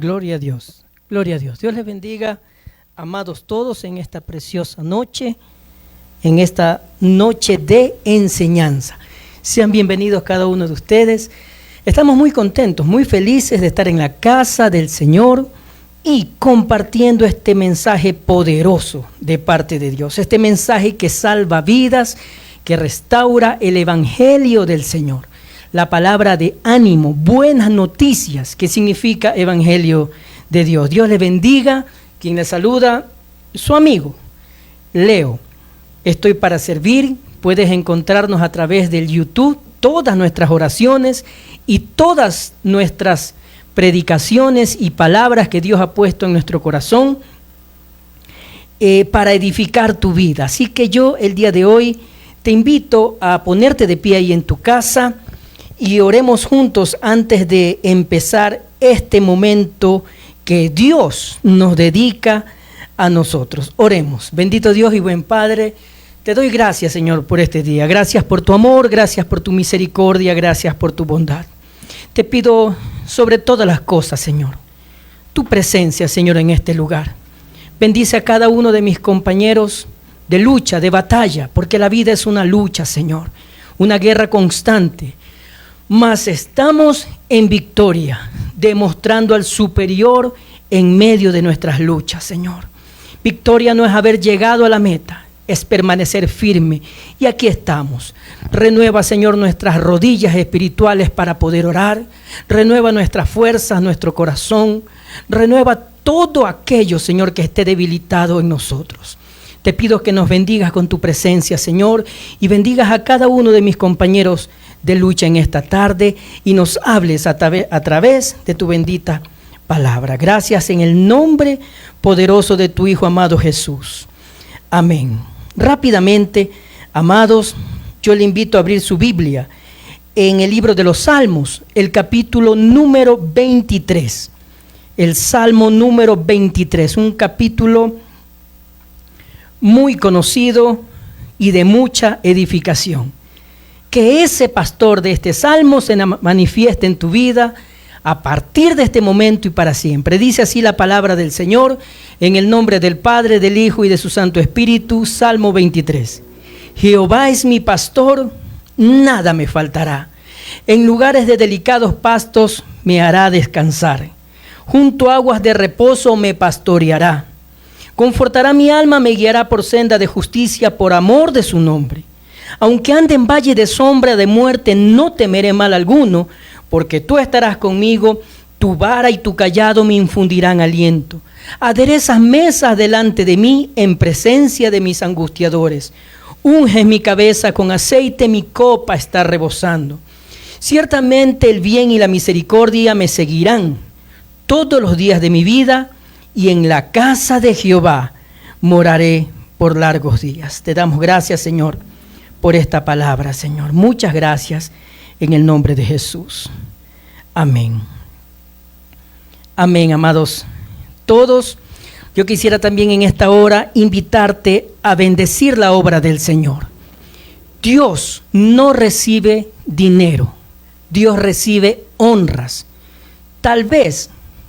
Gloria a Dios, gloria a Dios. Dios les bendiga, amados todos, en esta preciosa noche, en esta noche de enseñanza. Sean bienvenidos cada uno de ustedes. Estamos muy contentos, muy felices de estar en la casa del Señor y compartiendo este mensaje poderoso de parte de Dios. Este mensaje que salva vidas, que restaura el evangelio del Señor. La palabra de ánimo, buenas noticias, que significa evangelio de Dios. Dios le bendiga. Quien le saluda, su amigo Leo. Estoy para servir. Puedes encontrarnos a través del YouTube, todas nuestras oraciones y todas nuestras predicaciones y palabras que Dios ha puesto en nuestro corazón para edificar tu vida. Así que yo el día de hoy te invito a ponerte de pie ahí en tu casa y oremos juntos antes de empezar este momento que Dios nos dedica a nosotros. Oremos. Bendito Dios y buen Padre, te doy gracias, Señor, por este día. Gracias por tu amor, gracias por tu misericordia, gracias por tu bondad. Te pido sobre todas las cosas, Señor, tu presencia, Señor, en este lugar. Bendice a cada uno de mis compañeros de lucha, de batalla, porque la vida es una lucha, Señor, una guerra constante. Mas estamos en victoria, demostrando al superior en medio de nuestras luchas, Señor. Victoria no es haber llegado a la meta, es permanecer firme. Y aquí estamos. Renueva, Señor, nuestras rodillas espirituales para poder orar. Renueva nuestras fuerzas, nuestro corazón. Renueva todo aquello, Señor, que esté debilitado en nosotros. Te pido que nos bendigas con tu presencia, Señor, y bendigas a cada uno de mis compañeros de lucha en esta tarde y nos hables a través de tu bendita palabra. Gracias en el nombre poderoso de tu Hijo amado Jesús. Amén. Rápidamente, amados, yo le invito a abrir su Biblia en el libro de los Salmos, el capítulo número 23. El Salmo número 23, un capítulo muy conocido y de mucha edificación. Que ese pastor de este salmo se manifieste en tu vida a partir de este momento y para siempre. Dice así la palabra del Señor, en el nombre del Padre, del Hijo y de su Santo Espíritu. Salmo 23. Jehová es mi pastor, nada me faltará. En lugares de delicados pastos me hará descansar. Junto a aguas de reposo me pastoreará. Confortará mi alma, me guiará por senda de justicia por amor de su nombre. Aunque ande en valle de sombra de muerte, no temeré mal alguno, porque tú estarás conmigo, tu vara y tu cayado me infundirán aliento. Aderezas mesas delante de mí en presencia de mis angustiadores. Unges mi cabeza con aceite, mi copa está rebosando. Ciertamente el bien y la misericordia me seguirán todos los días de mi vida, y en la casa de Jehová moraré por largos días. Te damos gracias, Señor, por esta palabra, Señor. Muchas gracias en el nombre de Jesús. Amén. Amén, amados todos. Yo quisiera también en esta hora invitarte a bendecir la obra del Señor. Dios no recibe dinero, Dios recibe honras. Tal vez,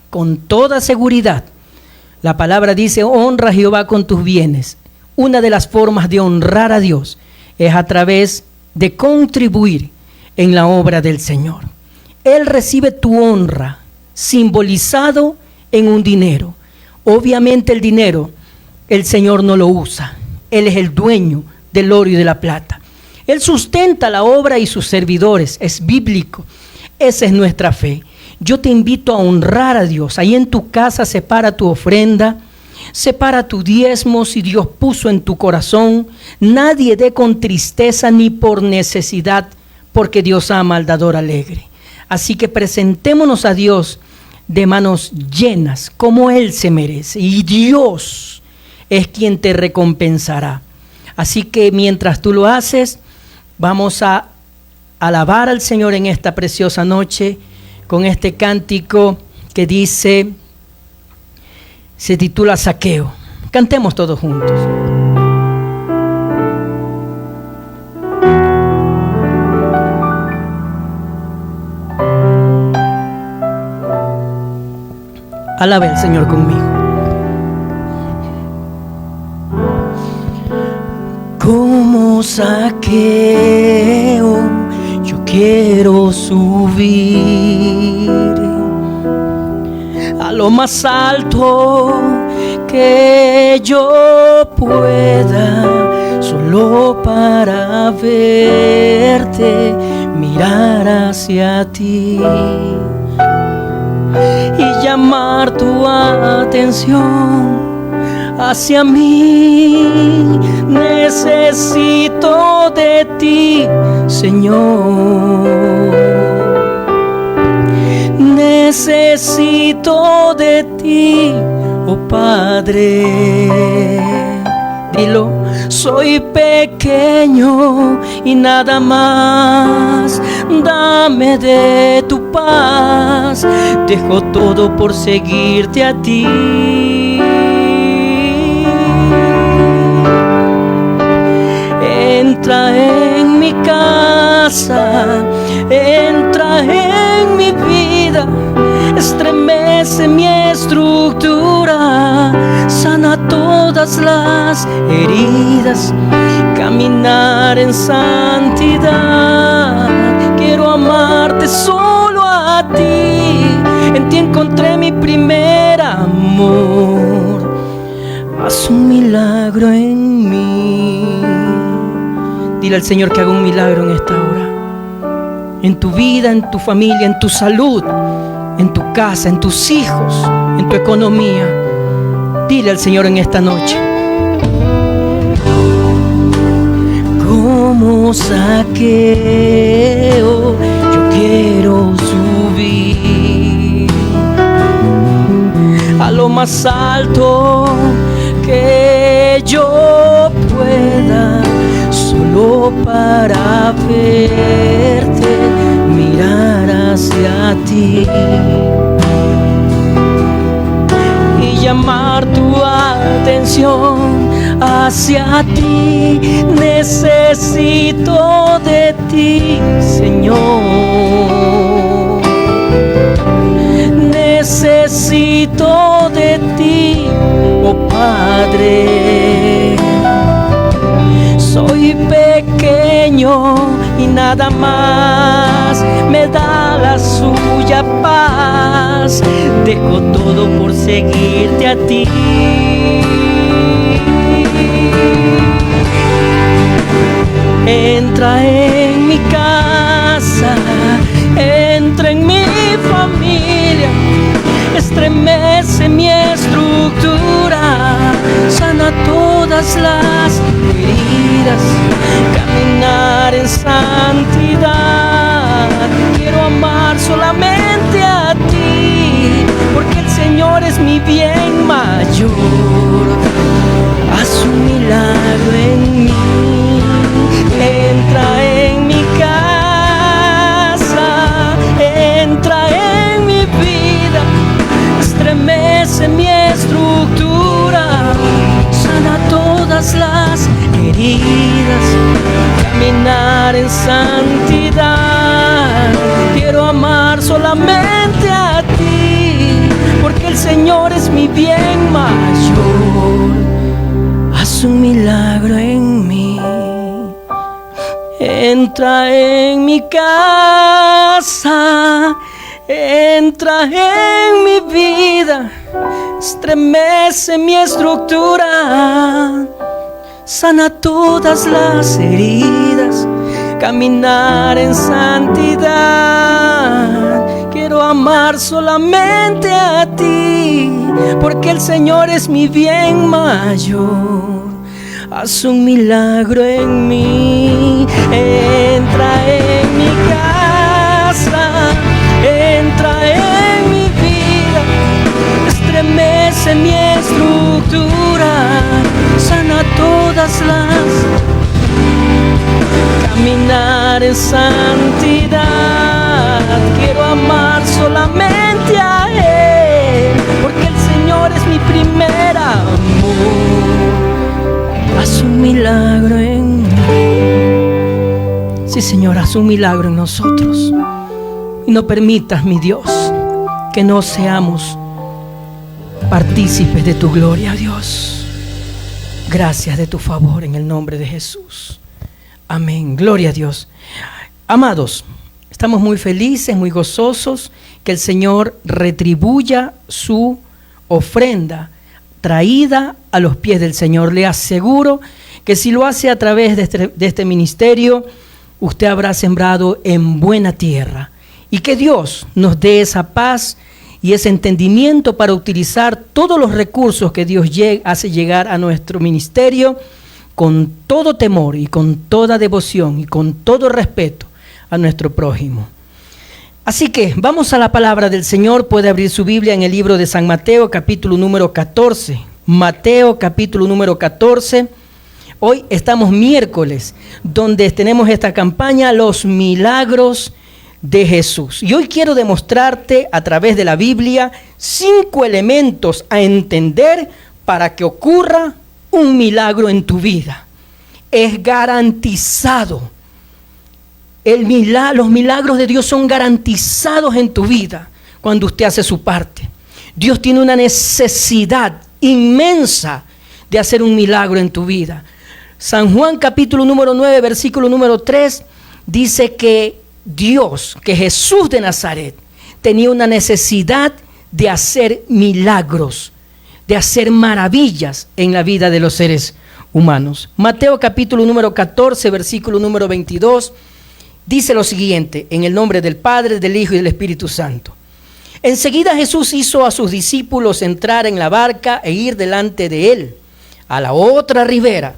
con toda seguridad, la palabra dice, honra a Jehová con tus bienes. Una de las formas de honrar a Dios es a través de contribuir en la obra del Señor. Él recibe tu honra simbolizado en un dinero. Obviamente el dinero, el Señor no lo usa. Él es el dueño del oro y de la plata. Él sustenta la obra y sus servidores. Es bíblico. Esa es nuestra fe. Yo te invito a honrar a Dios. Ahí en tu casa separa tu ofrenda, separa tu diezmo si Dios puso en tu corazón. Nadie dé con tristeza ni por necesidad, porque Dios ama al dador alegre. Así que presentémonos a Dios de manos llenas, como Él se merece. Y Dios es quien te recompensará. Así que mientras tú lo haces, vamos a alabar al Señor en esta preciosa noche con este cántico que dice, se titula Saqueo. Cantemos todos juntos. Alabe al Señor conmigo. Como Zaqueo, yo quiero subir a lo más alto que yo pueda, solo para verte, mirar hacia ti y llamar tu atención hacia mí. Necesito de ti, Señor. Necesito de ti, oh Padre. Dilo, soy pequeño y nada más. Dame de tu paz. Dejo todo por seguirte a ti. Entra en mi casa, entra en mi vida, estremece mi estructura, sana todas las heridas, caminar en santidad. Quiero amarte solo a ti, en ti encontré mi primer amor. Haz un milagro en mí. Dile al Señor que haga un milagro en esta hora, en tu vida, en tu familia, en tu salud, en tu casa, en tus hijos, en tu economía. Dile al Señor en esta noche. Como Zaqueo, yo quiero subir a lo más alto que yo pueda, solo para verte, mirar hacia ti y llamar tu atención hacia ti. Necesito de ti, Señor. Necesito de ti, oh Padre. Soy pequeño y nada más me da la suya paz. Dejo todo por seguirte a ti. Entra en mi casa, entra en mi familia, estremece mi estructura, sana todas las heridas, caminar en santidad. Quiero amar solamente a ti, porque el Señor es mi bien mayor. Haz un milagro en mí. Entra en mi casa, entra en mi vida, estremece mi estructura, sana todas las heridas, caminar en santidad. Quiero amar solamente a ti, porque el Señor es mi bien mayor. Haz un milagro en mí. Entra en mi casa, entra en mi vida, estremece mi estructura, sana todas las heridas, caminar en santidad. Quiero amar solamente a ti, porque el Señor es mi bien mayor. Haz un milagro en mí. Entra en mi casa, entra en mi vida, estremece mi estructura, sana todas las, caminar en santidad. Quiero amar solamente a Él, porque el Señor es mi primer amor. Haz un milagro en mí. Sí, Señor, haz un milagro en nosotros. Y no permitas, mi Dios, que no seamos partícipes de tu gloria, Dios. Gracias de tu favor en el nombre de Jesús. Amén. Gloria a Dios. Amados, estamos muy felices, muy gozosos que el Señor retribuya su ofrenda traída a los pies del Señor. Le aseguro que si lo hace a través de este ministerio, usted habrá sembrado en buena tierra. Y que Dios nos dé esa paz y ese entendimiento para utilizar todos los recursos que Dios hace llegar a nuestro ministerio con todo temor y con toda devoción y con todo respeto a nuestro prójimo. Así que vamos a la palabra del Señor. Puede abrir su Biblia en el libro de San Mateo, capítulo número 14. Mateo, capítulo número 14. Hoy estamos miércoles, donde tenemos esta campaña, Los Milagros de Jesús. Y hoy quiero demostrarte a través de la Biblia 5 elementos a entender para que ocurra un milagro en tu vida. Es garantizado. Los milagros de Dios son garantizados en tu vida cuando usted hace su parte. Dios tiene una necesidad inmensa de hacer un milagro en tu vida. San Juan capítulo número 9, versículo número 3, dice que Dios, que Jesús de Nazaret, tenía una necesidad de hacer milagros, de hacer maravillas en la vida de los seres humanos. Mateo capítulo número 14, versículo número 22, dice lo siguiente: en el nombre del Padre, del Hijo y del Espíritu Santo. Enseguida Jesús hizo a sus discípulos entrar en la barca e ir delante de él a la otra ribera,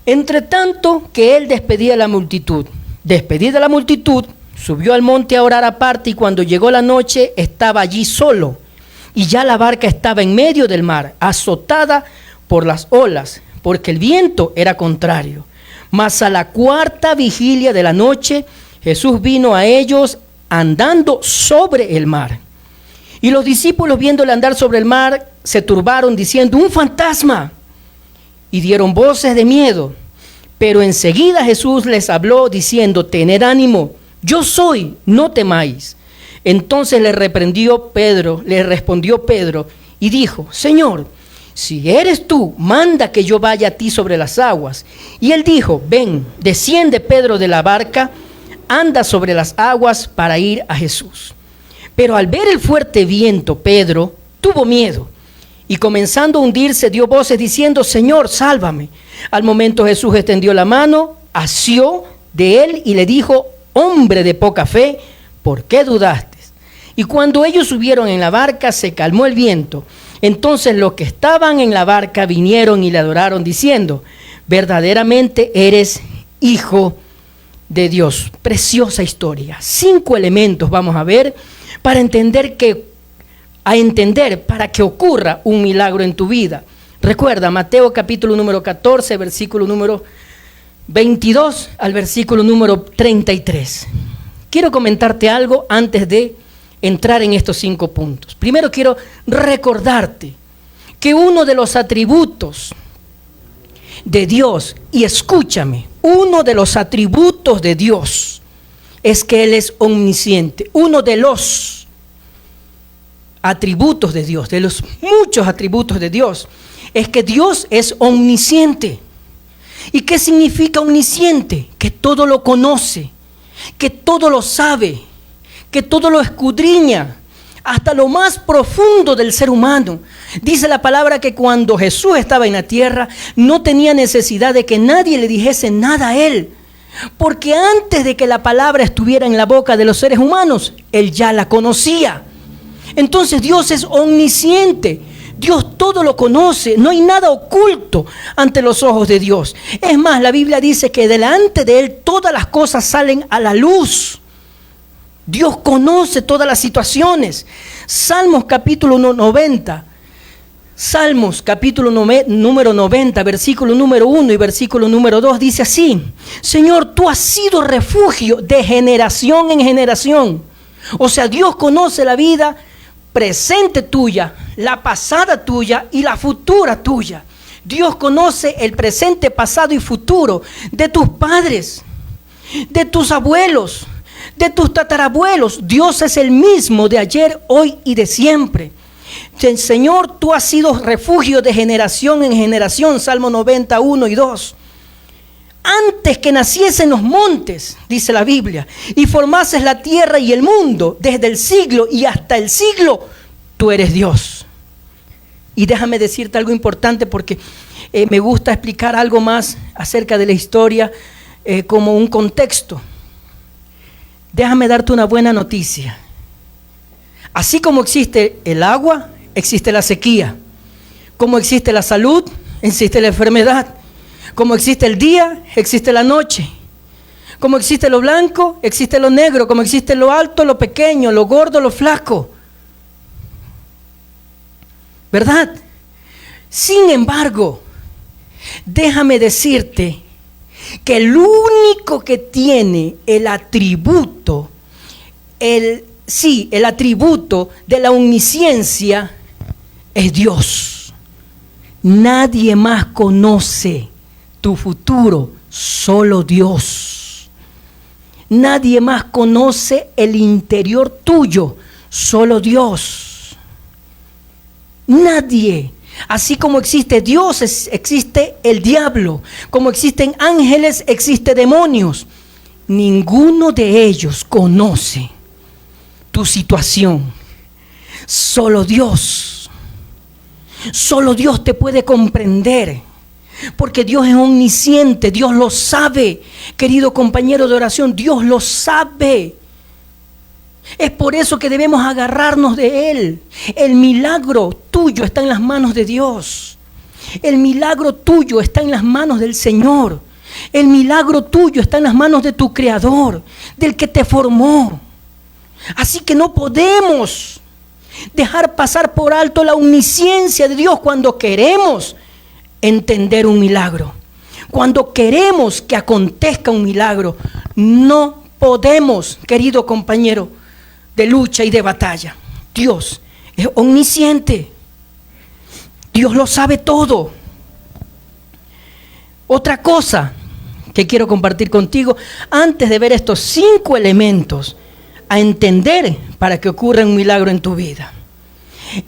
entre tanto que él despedía a la multitud. Despedida la multitud, subió al monte a orar aparte, y cuando llegó la noche estaba allí solo, y ya la barca estaba en medio del mar, azotada por las olas, porque el viento era contrario. Mas a la cuarta vigilia de la noche, Jesús vino a ellos andando sobre el mar. Y los discípulos, viéndole andar sobre el mar, se turbaron diciendo: ¡un fantasma! Y dieron voces de miedo. Pero enseguida Jesús les habló diciendo: tened ánimo, yo soy, no temáis. Entonces le respondió Pedro y dijo: Señor, si eres tú, manda que yo vaya a ti sobre las aguas. Y él dijo: ven. Desciende Pedro de la barca, anda sobre las aguas para ir a Jesús. Pero al ver el fuerte viento, Pedro tuvo miedo, y comenzando a hundirse, dio voces diciendo: Señor, sálvame. Al momento Jesús extendió la mano, asió de él y le dijo: hombre de poca fe, ¿por qué dudaste? Y cuando ellos subieron en la barca, se calmó el viento. Entonces los que estaban en la barca vinieron y le adoraron diciendo: verdaderamente eres Hijo de Dios. Preciosa historia. 5 elementos vamos a ver para entender para que ocurra un milagro en tu vida. Recuerda, Mateo capítulo número 14, versículo número 22 al versículo número 33. Quiero comentarte algo antes de entrar en estos 5 puntos. Primero quiero recordarte que uno de los atributos de Dios, y escúchame, uno de los atributos de Dios es que Él es omnisciente. Uno de los atributos de Dios, de los muchos atributos de Dios, es que Dios es omnisciente. ¿Y qué significa omnisciente? Que todo lo conoce, que todo lo sabe, que todo lo escudriña, hasta lo más profundo del ser humano. Dice la palabra que cuando Jesús estaba en la tierra, no tenía necesidad de que nadie le dijese nada a Él, porque antes de que la palabra estuviera en la boca de los seres humanos, Él ya la conocía. Entonces Dios es omnisciente. Dios todo lo conoce, no hay nada oculto ante los ojos de Dios. Es más, la Biblia dice que delante de Él todas las cosas salen a la luz. Dios conoce todas las situaciones. Salmos capítulo 90. Salmos capítulo número 90, versículo número 1 y versículo número 2 dice así: Señor, tú has sido refugio de generación en generación. O sea, Dios conoce la vida presente tuya, la pasada tuya y la futura tuya. Dios conoce el presente, pasado y futuro de tus padres, de tus abuelos, de tus tatarabuelos. Dios es el mismo de ayer, hoy y de siempre. Señor, tú has sido refugio de generación en generación, Salmo 91 y 2. Antes que naciesen los montes, dice la Biblia, y formases la tierra y el mundo, desde el siglo y hasta el siglo, tú eres Dios. Y déjame decirte algo importante porque me gusta explicar algo más acerca de la historia como un contexto. Déjame darte una buena noticia. Así como existe el agua, existe la sequía. Como existe la salud, existe la enfermedad. Como existe el día, existe la noche. Como existe lo blanco, existe lo negro. Como existe lo alto, lo pequeño, lo gordo, lo flaco. ¿Verdad? Sin embargo, déjame decirte que el único que tiene el atributo, el atributo de la omnisciencia es Dios. Nadie más conoce tu futuro, solo Dios. Nadie más conoce el interior tuyo, solo Dios. Nadie. Así como existe Dios, existe el diablo. Como existen ángeles, existe demonios. Ninguno de ellos conoce tu situación. Solo Dios. Solo Dios te puede comprender. Porque Dios es omnisciente, Dios lo sabe. Querido compañero de oración, Dios lo sabe. Es por eso que debemos agarrarnos de Él. El milagro tuyo está en las manos de Dios. El milagro tuyo está en las manos del Señor. El milagro tuyo está en las manos de tu Creador, del que te formó. Así que no podemos dejar pasar por alto la omnisciencia de Dios cuando queremos entender un milagro. Cuando queremos que acontezca un milagro, no podemos, querido compañero de lucha y de batalla. Dios es omnisciente. Dios lo sabe todo. Otra cosa que quiero compartir contigo, antes de ver estos 5 elementos a entender para que ocurra un milagro en tu vida,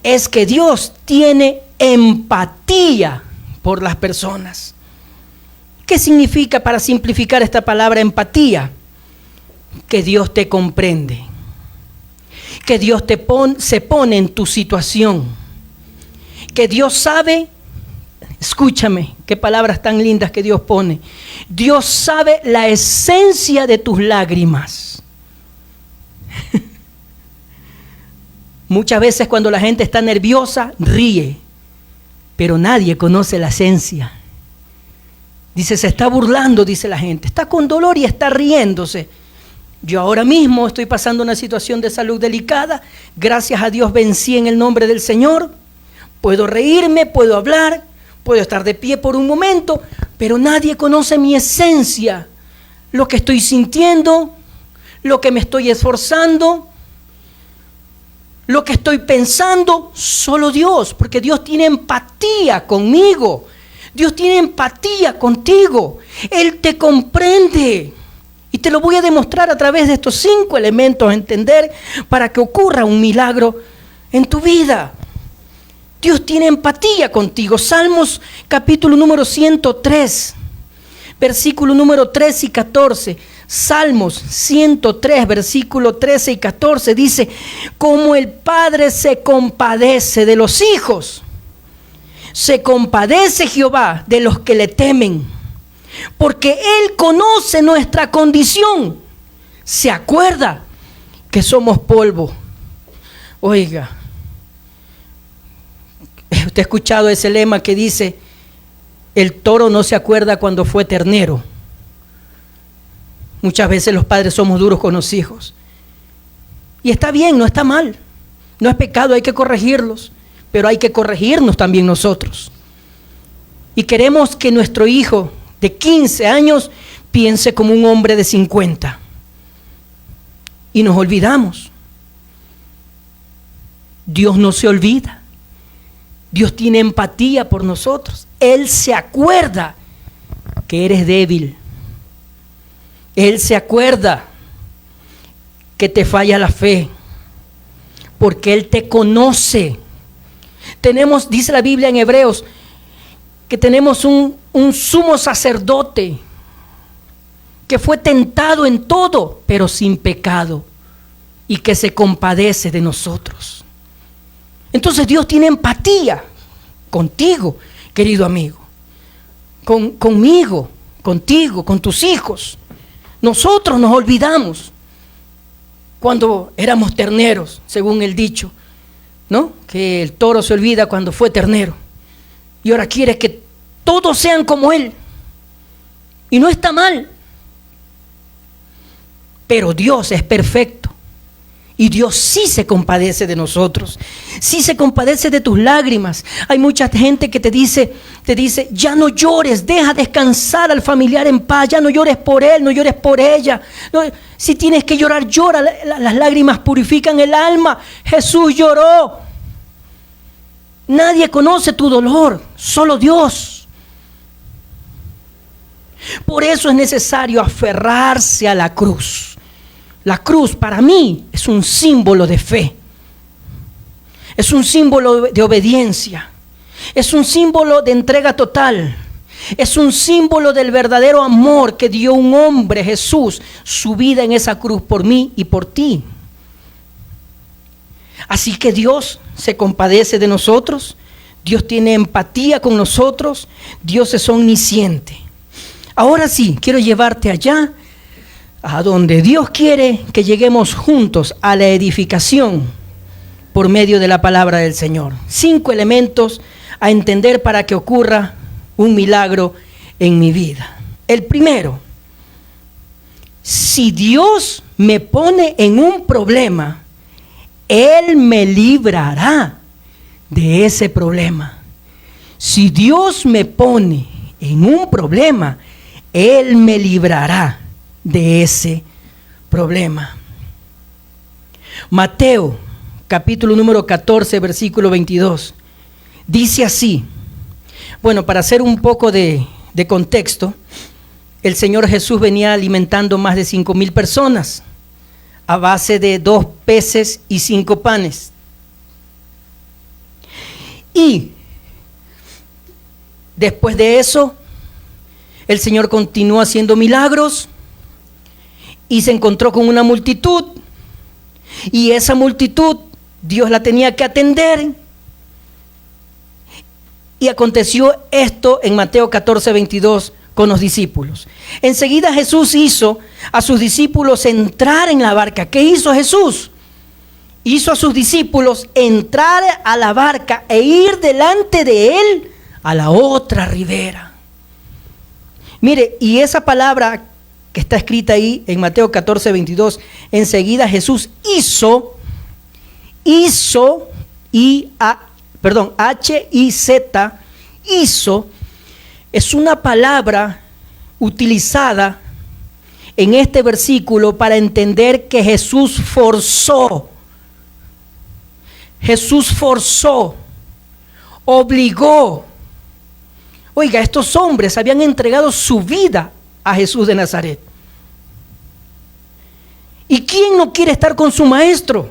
es que Dios tiene empatía por las personas. ¿Qué significa, para simplificar esta palabra, empatía? Que Dios te comprende. Que Dios se pone en tu situación. Que Dios sabe, escúchame, qué palabras tan lindas que Dios pone. Dios sabe la esencia de tus lágrimas. Muchas veces cuando la gente está nerviosa, ríe, pero nadie conoce la esencia. Dice, se está burlando, dice la gente. Está con dolor y está riéndose. Yo ahora mismo estoy pasando una situación de salud delicada. Gracias a Dios vencí en el nombre del Señor. Puedo reírme, puedo hablar, puedo estar de pie por un momento, pero nadie conoce mi esencia. Lo que estoy sintiendo, lo que me estoy esforzando, lo que estoy pensando, solo Dios, porque Dios tiene empatía conmigo. Dios tiene empatía contigo. Él te comprende. Y te lo voy a demostrar a través de estos 5 elementos a entender para que ocurra un milagro en tu vida. Dios tiene empatía contigo. Salmos capítulo número 103, versículo número 13 y 14. Salmos 103, versículo 13 y 14 dice, como el Padre se compadece de los hijos, se compadece Jehová de los que le temen, porque Él conoce nuestra condición, se acuerda que somos polvo. Oiga, usted ha escuchado ese lema que dice, el toro no se acuerda cuando fue ternero. Muchas veces los padres somos duros con los hijos. Y está bien, no está mal. No es pecado, hay que corregirlos. Pero hay que corregirnos también nosotros. Y queremos que nuestro hijo de 15 años piense como un hombre de 50. Y nos olvidamos. Dios no se olvida. Dios tiene empatía por nosotros. Él se acuerda que eres débil. Él se acuerda que te falla la fe, porque Él te conoce. Tenemos, dice la Biblia en Hebreos, que tenemos un sumo sacerdote que fue tentado en todo, pero sin pecado, y que se compadece de nosotros. Entonces Dios tiene empatía contigo, querido amigo, conmigo, contigo, con tus hijos. Nosotros nos olvidamos cuando éramos terneros, según el dicho, ¿no? Que el toro se olvida cuando fue ternero. Y ahora quiere que todos sean como él. Y no está mal. Pero Dios es perfecto. Y Dios sí se compadece de nosotros. Sí se compadece de tus lágrimas. Hay mucha gente que te dice, ya no llores, deja descansar al familiar en paz. Ya no llores por él, no llores por ella. No, si tienes que llorar, llora. Las lágrimas purifican el alma. Jesús lloró. Nadie conoce tu dolor, solo Dios. Por eso es necesario aferrarse a la cruz. La cruz para mí es un símbolo de fe. Es un símbolo de obediencia. Es un símbolo de entrega total. Es un símbolo del verdadero amor que dio un hombre, Jesús, su vida en esa cruz por mí y por ti. Así que Dios se compadece de nosotros. Dios tiene empatía con nosotros. Dios es omnisciente. Ahora sí, quiero llevarte allá, a donde Dios quiere que lleguemos juntos a la edificación por medio de la palabra del Señor. 5 elementos a entender para que ocurra un milagro en mi vida. El primero, si Dios me pone en un problema, Él me librará de ese problema. Si Dios me pone en un problema, Él me librará de ese problema. Mateo, capítulo número 14, versículo 22. Dice así. Bueno, para hacer un poco de contexto, el Señor Jesús venía alimentando más de 5,000 personas a base de 2 peces y 5 panes. Y después de eso, el Señor continuó haciendo milagros y se encontró con una multitud. Y esa multitud Dios la tenía que atender. Y aconteció esto en Mateo 14, 22 con los discípulos. Enseguida Jesús hizo a sus discípulos entrar en la barca. ¿Qué hizo Jesús? Hizo a sus discípulos entrar a la barca e ir delante de él a la otra ribera. Mire, y esa palabra que está escrita ahí en Mateo 14, 22, enseguida Jesús hizo, H-I-Z, hizo, es una palabra utilizada en este versículo para entender que Jesús forzó, obligó. Oiga, estos hombres habían entregado su vida a Jesús de Nazaret. ¿Y quién no quiere estar con su maestro?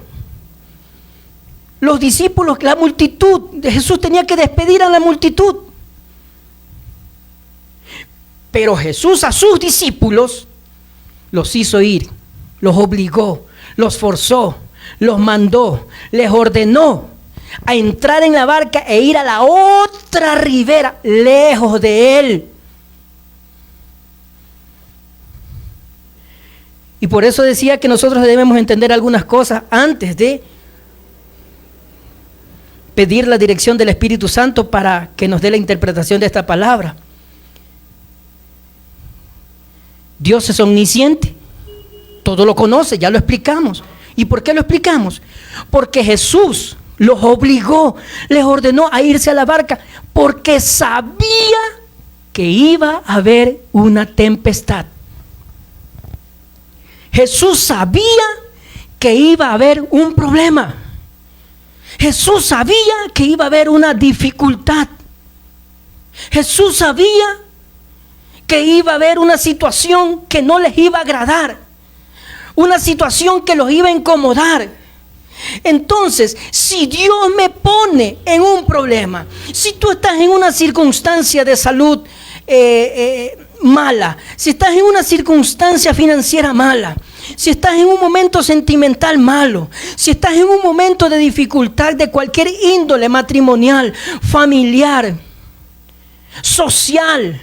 Los discípulos, la multitud. Jesús tenía que despedir a la multitud. Pero Jesús a sus discípulos los hizo ir, los obligó, los forzó, los mandó, les ordenó a entrar en la barca e ir a la otra ribera, lejos de él. Y por eso decía que nosotros debemos entender algunas cosas antes de pedir la dirección del Espíritu Santo para que nos dé la interpretación de esta palabra. Dios es omnisciente, todo lo conoce, ya lo explicamos. ¿Y por qué lo explicamos? Porque Jesús los obligó, les ordenó a irse a la barca, porque sabía que iba a haber una tempestad. Jesús sabía que iba a haber un problema. Jesús sabía que iba a haber una dificultad. Jesús sabía que iba a haber una situación que no les iba a agradar, una situación que los iba a incomodar. Entonces, si Dios me pone en un problema, si tú estás en una circunstancia de salud mala, si estás en una circunstancia financiera mala, si estás en un momento sentimental malo, si estás en un momento de dificultad de cualquier índole, matrimonial, familiar, social,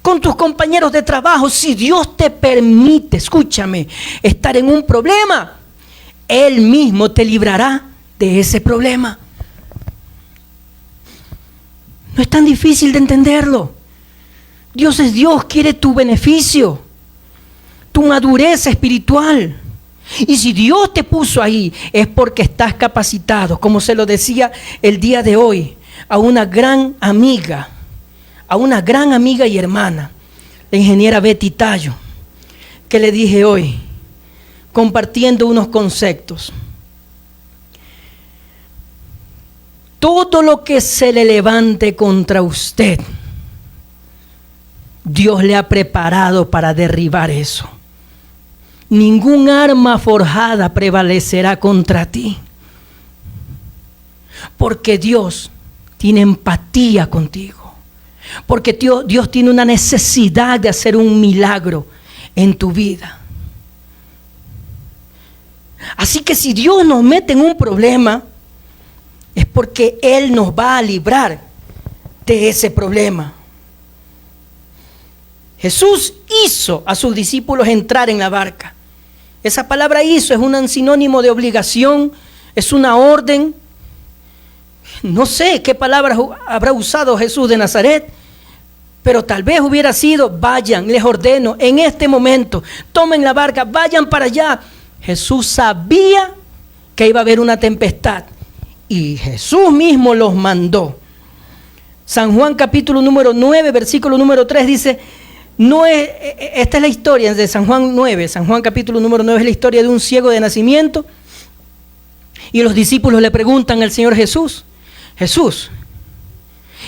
con tus compañeros de trabajo, si Dios te permite, escúchame, estar en un problema, Él mismo te librará de ese problema. No es tan difícil de entenderlo. Dios es Dios, quiere tu beneficio, tu madurez espiritual. Y si Dios te puso ahí, es porque estás capacitado, como se lo decía el día de hoy a una gran amiga y hermana, la ingeniera Betty Tallo, que le dije hoy, compartiendo unos conceptos. Todo lo que se le levante contra usted, Dios le ha preparado para derribar eso. Ningún arma forjada prevalecerá contra ti, porque Dios tiene empatía contigo, porque Dios tiene una necesidad de hacer un milagro en tu vida. Así que si Dios nos mete en un problema, es porque Él nos va a librar de ese problema. Jesús hizo a sus discípulos entrar en la barca. Esa palabra hizo es un sinónimo de obligación, es una orden. No sé qué palabras habrá usado Jesús de Nazaret, pero tal vez hubiera sido: vayan, les ordeno, en este momento, tomen la barca, vayan para allá. Jesús sabía que iba a haber una tempestad y Jesús mismo los mandó. San Juan capítulo número 9, versículo número 3 dice, esta es la historia de San Juan 9, San Juan capítulo número 9 es la historia de un ciego de nacimiento, y los discípulos le preguntan al Señor Jesús,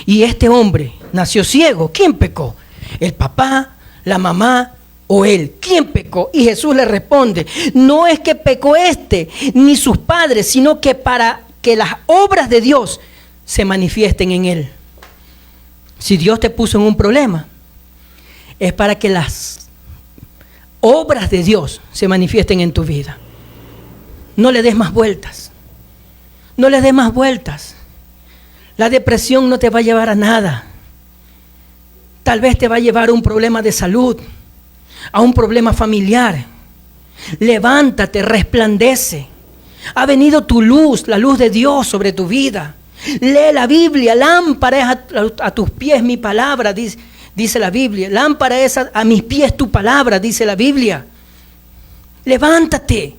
¿y este hombre nació ciego? ¿Quién pecó? ¿El papá, la mamá o él? ¿Quién pecó? Y Jesús le responde, no es que pecó ni sus padres, sino que para que las obras de Dios se manifiesten en él. Si Dios te puso en un problema, es para que las obras de Dios se manifiesten en tu vida. No le des más vueltas. No le des más vueltas. La depresión no te va a llevar a nada. Tal vez te va a llevar a un problema de salud, a un problema familiar. Levántate, resplandece. Ha venido tu luz, la luz de Dios sobre tu vida. Lee la Biblia, lámpara es a tus pies mi palabra, dice la Biblia. Lámpara es a mis pies tu palabra, dice la Biblia. Levántate.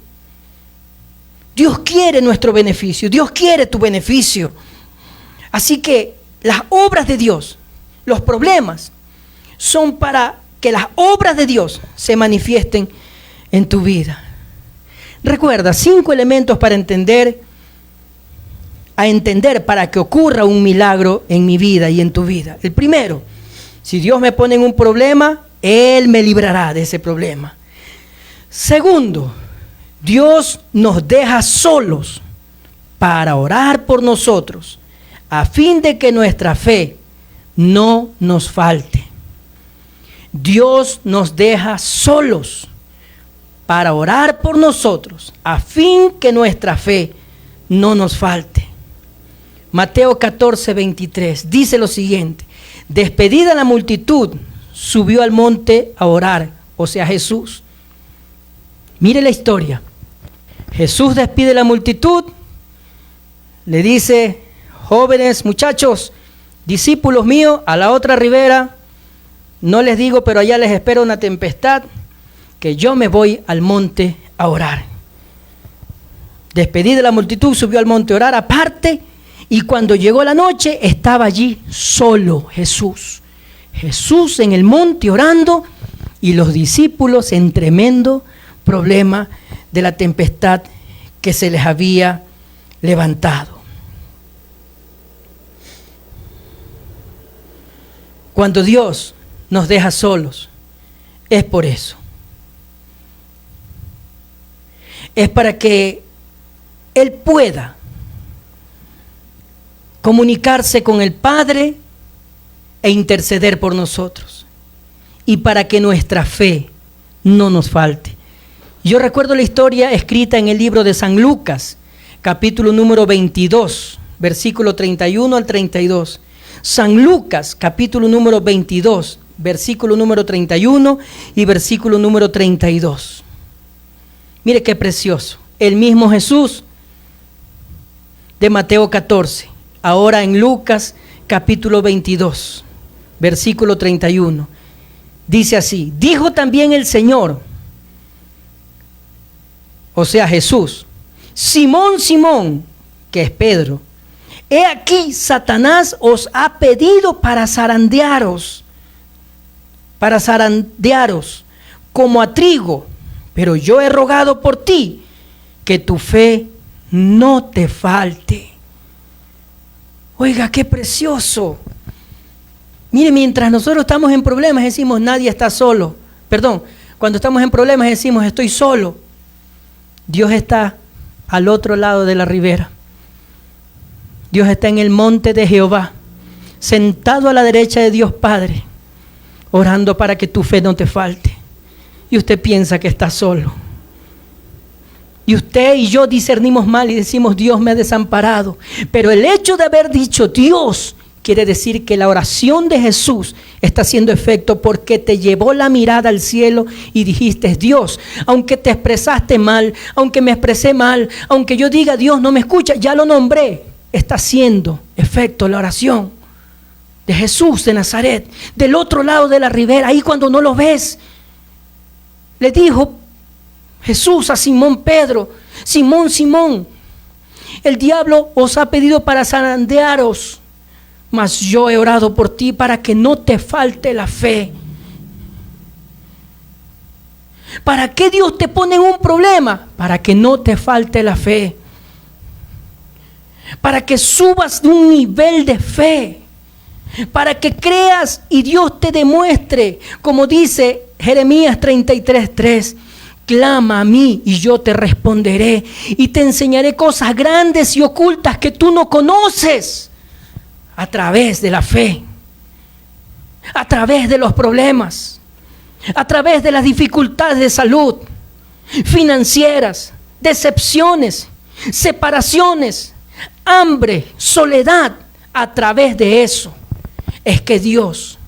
Dios quiere nuestro beneficio, Dios quiere tu beneficio. Así que las obras de Dios, los problemas, son para que las obras de Dios se manifiesten en tu vida. Recuerda, 5 elementos para entender para que ocurra un milagro en mi vida y en tu vida. El primero, si Dios me pone en un problema, Él me librará de ese problema. Segundo, Dios nos deja solos para orar por nosotros, a fin de que nuestra fe no nos falte. Dios nos deja solos para orar por nosotros, a fin que nuestra fe no nos falte. Mateo 14, 23 dice lo siguiente: despedida la multitud, subió al monte a orar, o sea, Jesús. Mire la historia. Jesús despide la multitud, le dice: jóvenes, muchachos, discípulos míos, a la otra ribera, no les digo, pero allá les espera una tempestad, que yo me voy al monte a orar. Despedida la multitud, subió al monte a orar aparte, y cuando llegó la noche, estaba allí solo Jesús. Jesús en el monte orando, y los discípulos en tremendo problema de la tempestad que se les había levantado. Cuando Dios nos deja solos, es por eso. Es para que Él pueda comunicarse con el Padre e interceder por nosotros, y para que nuestra fe no nos falte. Yo recuerdo la historia escrita en el libro de San Lucas, capítulo número 22, versículo 31 al 32. San Lucas, capítulo número 22, versículo número 31 y versículo número 32. Mire qué precioso. El mismo Jesús de Mateo 14, ahora en Lucas, capítulo 22, versículo 31. Dice así: dijo también el Señor, o sea Jesús: Simón, Simón, que es Pedro, he aquí Satanás os ha pedido para zarandearos como a trigo, pero yo he rogado por ti que tu fe no te falte. Oiga, qué precioso. Mire, mientras nosotros estamos en problemas decimos nadie está solo. Perdón, cuando estamos en problemas decimos estoy solo. Dios está al otro lado de la ribera. Dios está en el monte de Jehová, sentado a la derecha de Dios Padre, orando para que tu fe no te falte. Y usted piensa que está solo. Y usted y yo discernimos mal y decimos Dios me ha desamparado. Pero el hecho de haber dicho Dios quiere decir que la oración de Jesús está haciendo efecto, porque te llevó la mirada al cielo y dijiste Dios, aunque te expresaste mal, aunque me expresé mal, aunque yo diga Dios no me escucha, ya lo nombré. Está haciendo efecto la oración de Jesús de Nazaret, del otro lado de la ribera, ahí cuando no lo ves. Le dijo Jesús a Simón Pedro: Simón, Simón, el diablo os ha pedido para zarandearos, mas yo he orado por ti para que no te falte la fe. ¿Para qué Dios te pone en un problema? Para que no te falte la fe. Para que subas de un nivel de fe. Para que creas y Dios te demuestre, como dice Jeremías 33:3. Clama a mí y yo te responderé y te enseñaré cosas grandes y ocultas que tú no conoces. A través de la fe, a través de los problemas, a través de las dificultades de salud, financieras, decepciones, separaciones, hambre, soledad. A través de eso es que Dios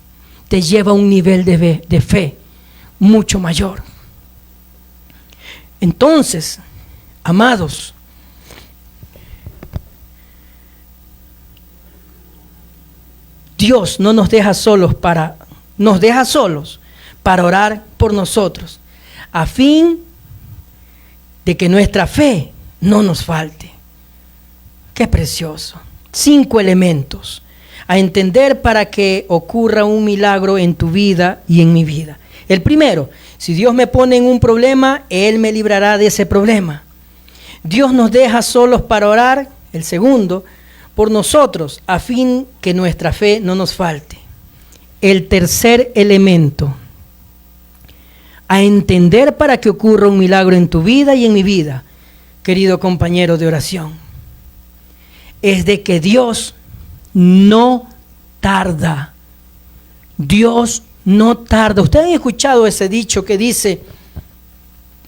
te lleva a un nivel de fe mucho mayor. Entonces, amados, Dios no nos deja solos nos deja solos para orar por nosotros, a fin de que nuestra fe no nos falte. Qué precioso. 5 elementos a entender para que ocurra un milagro en tu vida y en mi vida. El primero: si Dios me pone en un problema, Él me librará de ese problema. Dios nos deja solos para orar. El segundo: por nosotros, a fin que nuestra fe no nos falte. El tercer elemento a entender para que ocurra un milagro en tu vida y en mi vida, querido compañero de oración, es de que Dios no tarda. Dios no tarda. Ustedes han escuchado ese dicho que dice: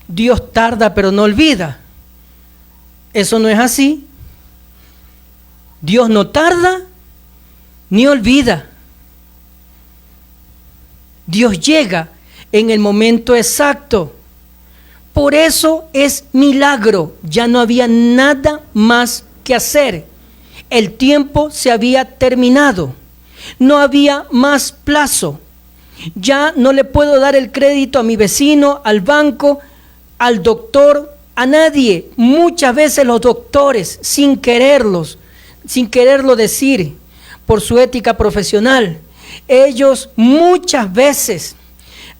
Dios tarda pero no olvida. Eso no es así. Dios no tarda ni olvida. Dios llega en el momento exacto. Por eso es milagro. Ya no había nada más que hacer. El tiempo se había terminado. No había más plazo. Ya no le puedo dar el crédito a mi vecino, al banco, al doctor, a nadie. Muchas veces los doctores, sin quererlo decir, por su ética profesional, ellos muchas veces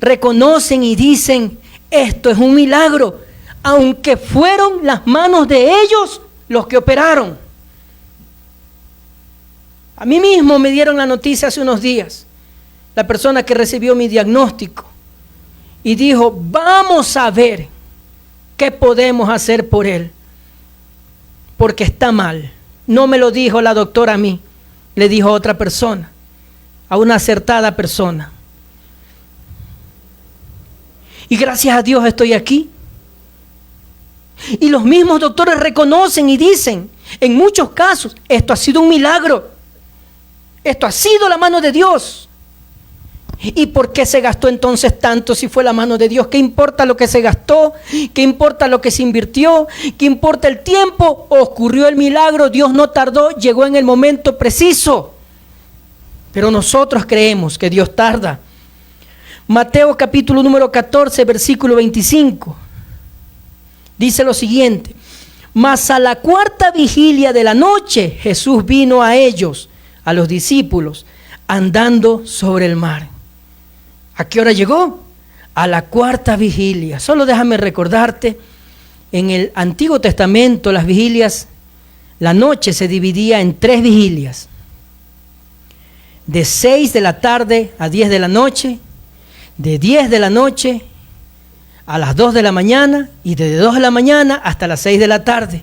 reconocen y dicen: esto es un milagro, aunque fueron las manos de ellos los que operaron. A mí mismo me dieron la noticia hace unos días, la persona que recibió mi diagnóstico, y dijo: vamos a ver qué podemos hacer por él. porque está mal. No me lo dijo la doctora a mí, le dijo a otra persona, a una acertada persona. Y gracias a Dios estoy aquí. Y los mismos doctores reconocen y dicen, en muchos casos, esto ha sido un milagro. Esto ha sido la mano de Dios. ¿Y por qué se gastó entonces tanto si fue la mano de Dios? ¿Qué importa lo que se gastó? ¿Qué importa lo que se invirtió? ¿Qué importa el tiempo? Ocurrió el milagro, Dios no tardó, llegó en el momento preciso. Pero nosotros creemos que Dios tarda. Mateo capítulo número 14, versículo 25. Dice lo siguiente: mas a la cuarta vigilia de la noche Jesús vino a ellos, a los discípulos, andando sobre el mar. ¿A qué hora llegó? A la cuarta vigilia. Solo déjame recordarte, en el Antiguo Testamento las vigilias, la noche se dividía en 3 vigilias. De 6 de la tarde a 10 de la noche, de 10 de la noche a las 2 de la mañana y de 2 de la mañana hasta las 6 de la tarde.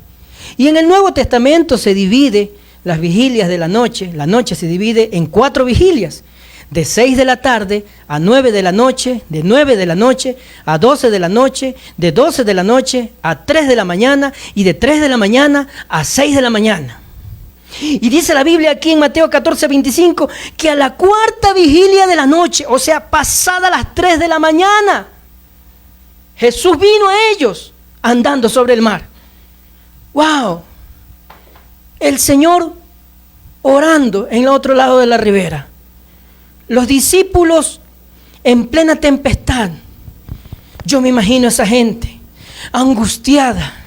Y en el Nuevo Testamento se divide las vigilias de la noche se divide en 4 vigilias, de 6 de la tarde a 9 de la noche, de 9 de la noche a 12 de la noche, de 12 de la noche a 3 de la mañana y de 3 de la mañana a 6 de la mañana. Y dice la Biblia aquí en Mateo 14, 25, que a la cuarta vigilia de la noche, o sea, pasada las 3 de la mañana, Jesús vino a ellos andando sobre el mar. ¡Wow! El Señor orando en el otro lado de la ribera. Los discípulos en plena tempestad. Yo me imagino a esa gente angustiada.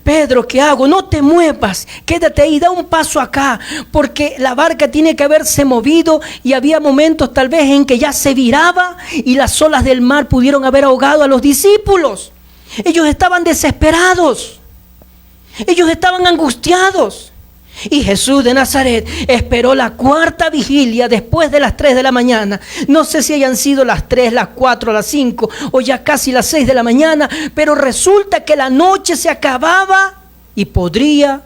Pedro, ¿qué hago? No te muevas, quédate ahí, da un paso acá, porque la barca tiene que haberse movido y había momentos tal vez en que ya se viraba y las olas del mar pudieron haber ahogado a los discípulos. Ellos estaban desesperados, ellos estaban angustiados. Y Jesús de Nazaret esperó la cuarta vigilia después de las 3 de la mañana. No sé si hayan sido las 3, las 4, las 5 o ya casi las 6 de la mañana, pero resulta que la noche se acababa y podría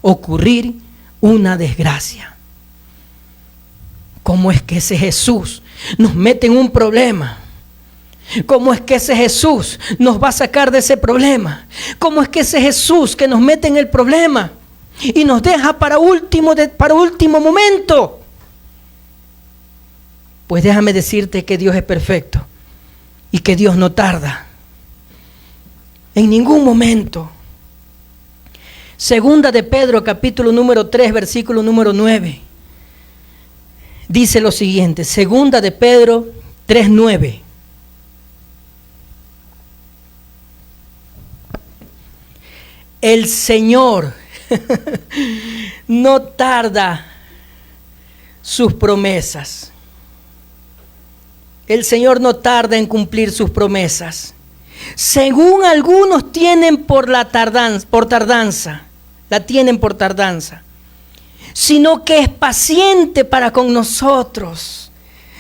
ocurrir una desgracia. ¿Cómo es que ese Jesús nos mete en un problema? ¿Cómo es que ese Jesús nos va a sacar de ese problema? ¿Cómo es que ese Jesús que nos mete en el problema y nos deja para último momento? Pues déjame decirte que Dios es perfecto y que Dios no tarda en ningún momento. Segunda de Pedro, capítulo número 3, versículo número 9. Dice lo siguiente, Segunda de Pedro 3:9. El Señor no tarda sus promesas. El Señor no tarda en cumplir sus promesas. Según algunos tienen por tardanza, sino que es paciente para con nosotros,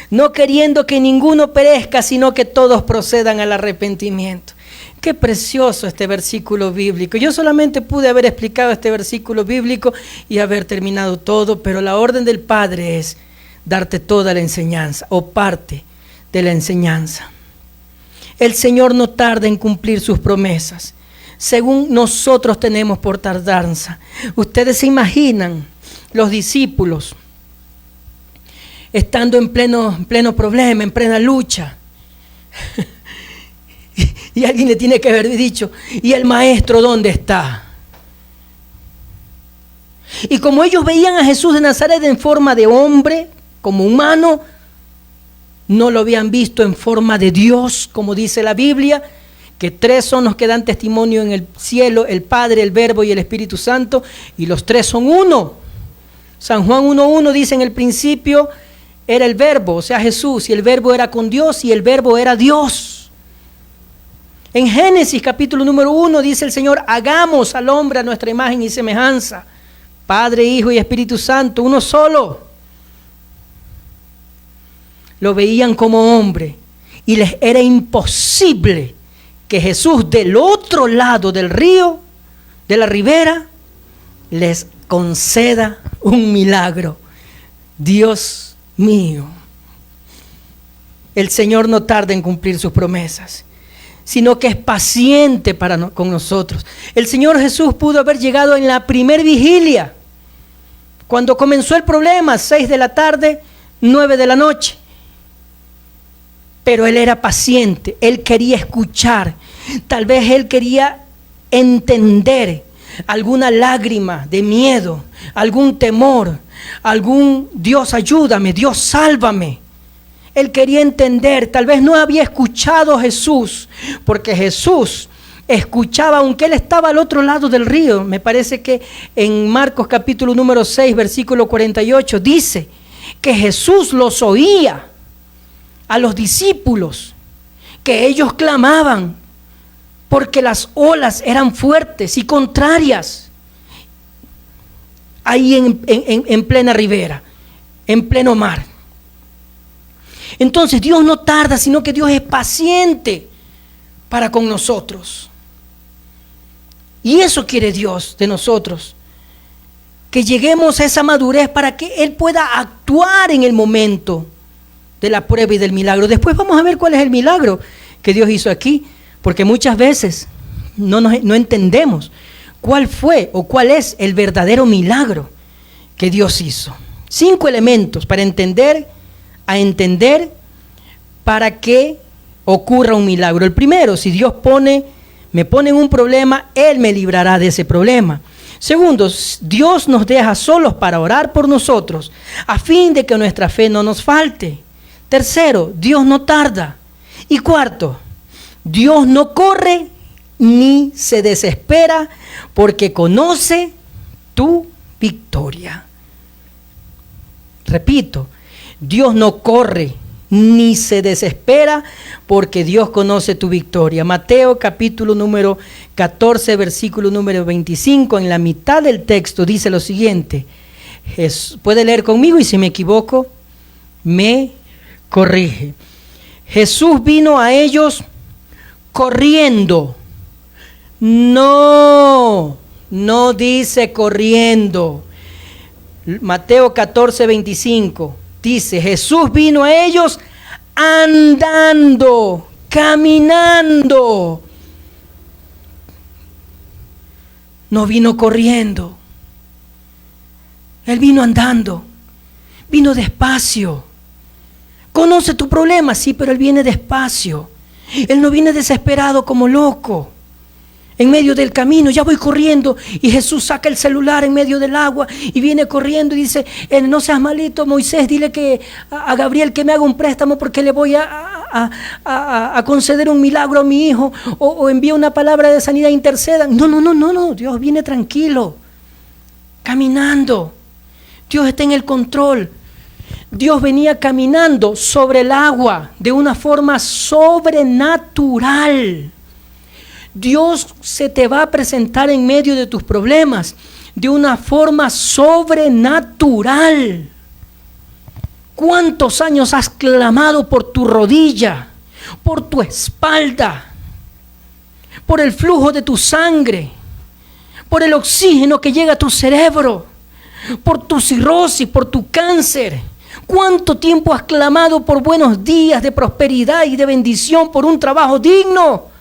no queriendo que ninguno perezca, sino que todos procedan al arrepentimiento. Qué precioso este versículo bíblico. Yo solamente pude haber explicado este versículo bíblico y haber terminado todo, pero la orden del Padre es darte toda la enseñanza o parte de la enseñanza. El Señor no tarda en cumplir sus promesas, según nosotros tenemos por tardanza. Ustedes se imaginan los discípulos estando en pleno problema, en plena lucha. Y alguien le tiene que haber dicho, ¿y el maestro dónde está? Y como ellos veían a Jesús de Nazaret en forma de hombre, como humano, no lo habían visto en forma de Dios, como dice la Biblia, que 3 son los que dan testimonio en el cielo, el Padre, el Verbo y el Espíritu Santo, y los 3 son uno. San Juan 1:1 dice: en el principio era el Verbo, o sea Jesús, y el Verbo era con Dios, y el Verbo era Dios. En Génesis capítulo número 1 dice el Señor: hagamos al hombre a nuestra imagen y semejanza. Padre, Hijo y Espíritu Santo, uno solo. Lo veían como hombre y les era imposible que Jesús del otro lado del río de la ribera les conceda un milagro. Dios mío, el Señor no tarda en cumplir sus promesas, sino que es paciente con nosotros. El Señor Jesús pudo haber llegado en la primer vigilia, cuando comenzó el problema, 6 de la tarde, 9 de la noche. Pero Él era paciente, Él quería escuchar, tal vez Él quería entender alguna lágrima de miedo, algún temor, algún Dios ayúdame, Dios sálvame. Él quería entender, tal vez no había escuchado a Jesús, porque Jesús escuchaba aunque Él estaba al otro lado del río. Me parece que en Marcos capítulo número 6, versículo 48, dice que Jesús los oía a los discípulos, que ellos clamaban porque las olas eran fuertes y contrarias ahí en plena ribera, en pleno mar. Entonces Dios no tarda, sino que Dios es paciente para con nosotros. Y eso quiere Dios de nosotros, que lleguemos a esa madurez para que Él pueda actuar en el momento de la prueba y del milagro. Después vamos a ver cuál es el milagro que Dios hizo aquí, porque muchas veces no entendemos cuál fue o cuál es el verdadero milagro que Dios hizo. 5 elementos para entender para que ocurra un milagro. El primero, si Dios me pone en un problema, Él me librará de ese problema. Segundo, Dios nos deja solos para orar por nosotros, a fin de que nuestra fe no nos falte. Tercero, Dios no tarda. Y cuarto, Dios no corre ni se desespera, porque conoce tu victoria. Repito, Dios no corre ni se desespera, porque Dios conoce tu victoria. Mateo capítulo número 14, versículo número 25, en la mitad del texto dice lo siguiente. Puede leer conmigo y si me equivoco, me corrige. Jesús vino a ellos corriendo. No dice corriendo. Mateo 14, 25 dice, Jesús vino a ellos andando, caminando. No vino corriendo. Él vino andando, vino despacio. Conoce tu problema, sí, pero Él viene despacio. Él no viene desesperado como loco. En medio del camino, ya voy corriendo, y Jesús saca el celular en medio del agua y viene corriendo y dice, no seas malito, Moisés, dile que a Gabriel que me haga un préstamo porque le voy a conceder un milagro a mi hijo, o envía una palabra de sanidad, intercedan. No, Dios viene tranquilo, caminando. Dios está en el control. Dios venía caminando sobre el agua de una forma sobrenatural. Dios se te va a presentar en medio de tus problemas de una forma sobrenatural. ¿Cuántos años has clamado por tu rodilla, por tu espalda, por el flujo de tu sangre, por el oxígeno que llega a tu cerebro, por tu cirrosis, por tu cáncer? ¿Cuánto tiempo has clamado por buenos días de prosperidad y de bendición, por un trabajo digno?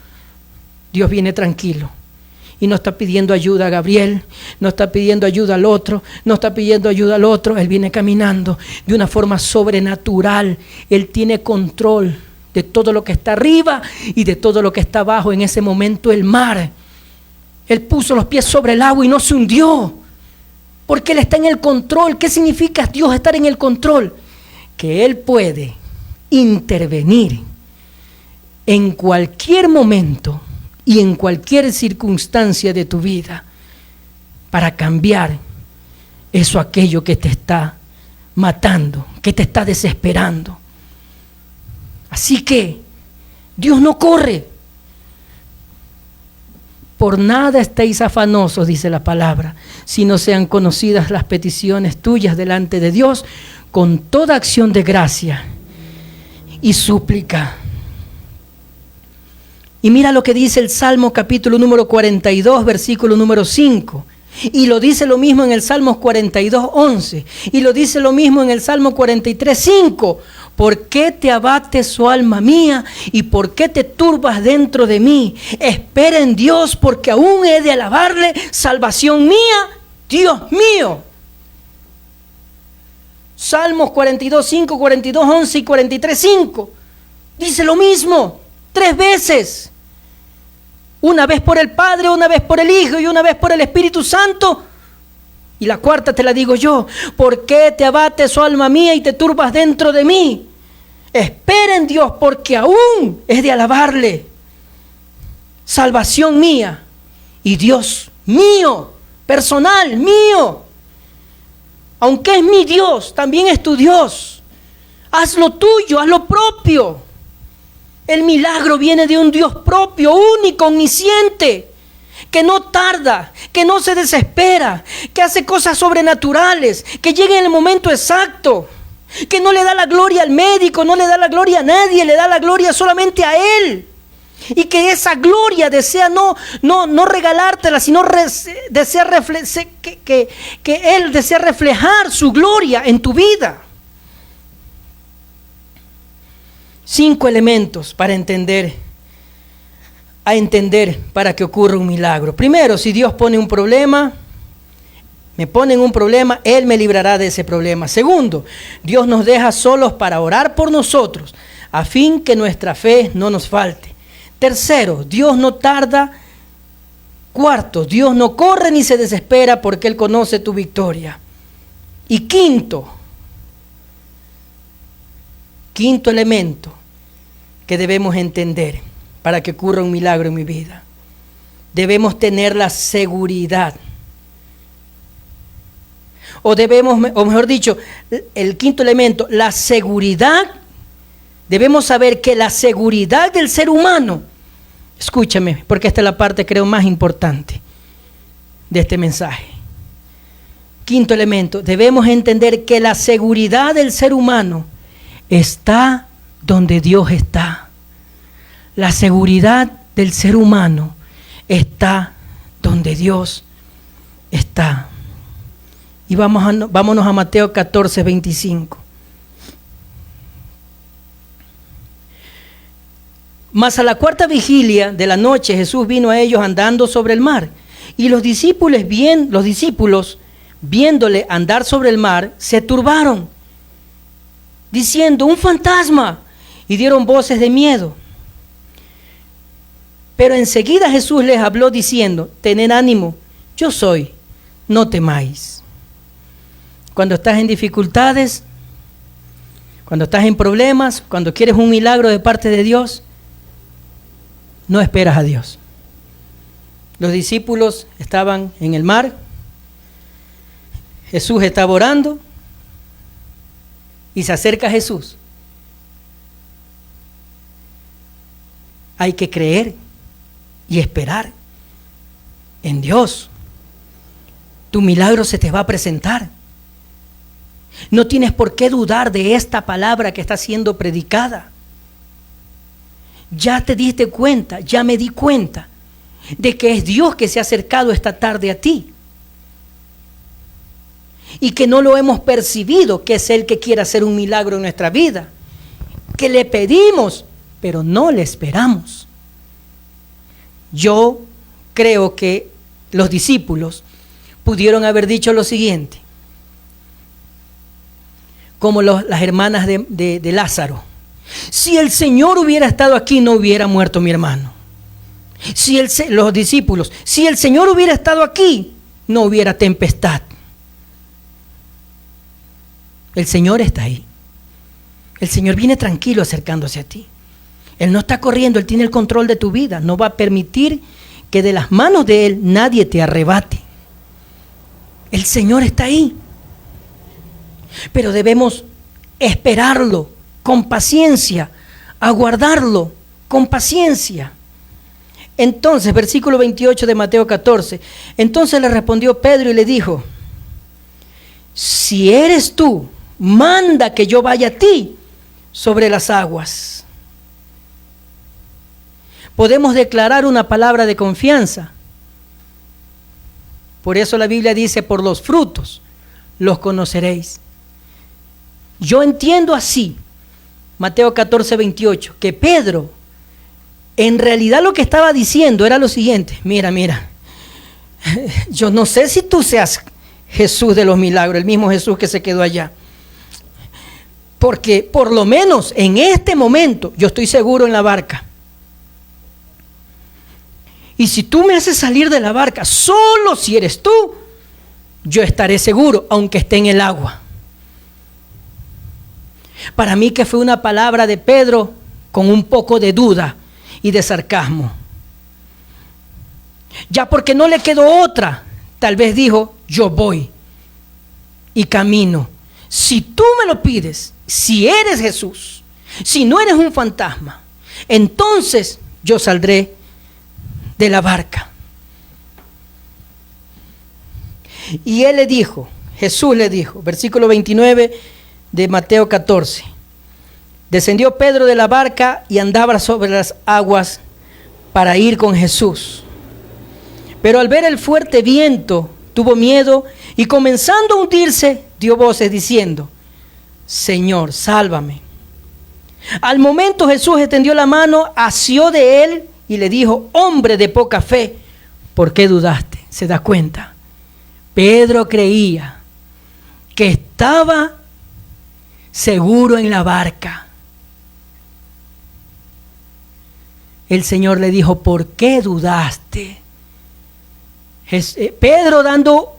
Dios viene tranquilo y no está pidiendo ayuda a Gabriel, no está pidiendo ayuda al otro, no está pidiendo ayuda al otro. Él viene caminando de una forma sobrenatural. Él tiene control de todo lo que está arriba y de todo lo que está abajo. En ese momento el mar, Él puso los pies sobre el agua y no se hundió, porque Él está en el control. ¿Qué significa Dios estar en el control? Que Él puede intervenir en cualquier momento y en cualquier circunstancia de tu vida para cambiar aquello que te está matando, que te está desesperando. Así que Dios no corre. Por nada estéis afanosos, dice la palabra, si no sean conocidas las peticiones tuyas delante de Dios, con toda acción de gracia y súplica. Y mira lo que dice el Salmo capítulo número 42, versículo número 5. Y lo dice lo mismo en el Salmo 42, 11. Y lo dice lo mismo en el Salmo 43, 5. ¿Por qué te abates, oh alma mía? ¿Y por qué te turbas dentro de mí? Espera en Dios, porque aún he de alabarle, salvación mía, Dios mío. Salmos 42, 5, 42, 11 y 43, 5. Dice lo mismo, 3 veces. Una vez por el Padre, una vez por el Hijo y una vez por el Espíritu Santo. Y la cuarta te la digo yo. ¿Por qué te abates, oh alma mía, y te turbas dentro de mí? Espera en Dios, porque aún es de alabarle. Salvación mía y Dios mío, personal, mío. Aunque es mi Dios, también es tu Dios. Haz lo tuyo, haz lo propio. El milagro viene de un Dios propio, único, omnisciente, que no tarda, que no se desespera, que hace cosas sobrenaturales, que llega en el momento exacto, que no le da la gloria al médico, no le da la gloria a nadie, le da la gloria solamente a Él. Y que esa gloria desea no regalártela, sino desea que Él desea reflejar su gloria en tu vida. 5 elementos para entender para que ocurra un milagro. Primero, si Dios pone un problema, me pone en un problema, Él me librará de ese problema. Segundo, Dios nos deja solos para orar por nosotros, a fin que nuestra fe no nos falte. Tercero, Dios no tarda. Cuarto, Dios no corre ni se desespera porque Él conoce tu victoria. Y quinto elemento que debemos entender para que ocurra un milagro en mi vida. Debemos tener la seguridad. O mejor dicho, el quinto elemento, la seguridad. Debemos saber que la seguridad del ser humano, escúchame, porque esta es la parte creo más importante de este mensaje. Quinto elemento, debemos entender que la seguridad del ser humano está donde Dios está. La seguridad del ser humano está donde Dios está. Y vámonos a Mateo 14, 25. Mas a la cuarta vigilia de la noche Jesús vino a ellos andando sobre el mar. Y los discípulos viéndole andar sobre el mar, se turbaron, diciendo: un fantasma, y dieron voces de miedo. Pero enseguida Jesús les habló diciendo: tened ánimo, yo soy, no temáis. Cuando estás en dificultades, cuando estás en problemas, cuando quieres un milagro de parte de Dios, no esperas a Dios. Los discípulos estaban en el mar, Jesús estaba orando, y se acerca a Jesús. Hay que creer y esperar en Dios. Tu milagro se te va a presentar. No tienes por qué dudar de esta palabra que está siendo predicada. Ya te diste cuenta, ya me di cuenta de que es Dios que se ha acercado esta tarde a ti. Y que no lo hemos percibido, que es Él que quiere hacer un milagro en nuestra vida. Que le pedimos, pero no le esperamos. Yo creo que los discípulos pudieron haber dicho lo siguiente, como las hermanas de Lázaro: si el Señor hubiera estado aquí, no hubiera muerto mi hermano. Los discípulos: si el Señor hubiera estado aquí, no hubiera tempestad. El Señor está ahí. El Señor viene tranquilo acercándose a ti. Él no está corriendo, Él tiene el control de tu vida. No va a permitir que de las manos de Él nadie te arrebate. El Señor está ahí. Pero debemos esperarlo con paciencia, aguardarlo con paciencia. Entonces, versículo 28 de Mateo 14. Entonces le respondió Pedro y le dijo: si eres tú, manda que yo vaya a ti sobre las aguas. podemos declarar una palabra de confianza. Por eso la Biblia dice, por los frutos los conoceréis. Yo entiendo así, Mateo 14, 28, que Pedro, en realidad lo que estaba diciendo era lo siguiente: mira, yo no sé si tú seas Jesús de los milagros, el mismo Jesús que se quedó allá. Porque por lo menos en este momento yo estoy seguro en la barca. Y si tú me haces salir de la barca, solo si eres tú, yo estaré seguro, aunque esté en el agua. Para mí que fue una palabra de Pedro con un poco de duda y de sarcasmo. Ya porque no le quedó otra, tal vez dijo, yo voy y camino. Si tú me lo pides, si eres Jesús, si no eres un fantasma, entonces yo saldré de la barca. Y él le dijo, Jesús le dijo, versículo 29 de Mateo 14, descendió Pedro de la barca y andaba sobre las aguas para ir con Jesús. Pero al ver el fuerte viento, tuvo miedo y comenzando a hundirse, dio voces diciendo, Señor, sálvame. Al momento Jesús extendió la mano, asió de él y le dijo, hombre de poca fe, ¿por qué dudaste? ¿Se da cuenta? Pedro creía que estaba seguro en la barca. El Señor le dijo, ¿por qué dudaste? Pedro, dando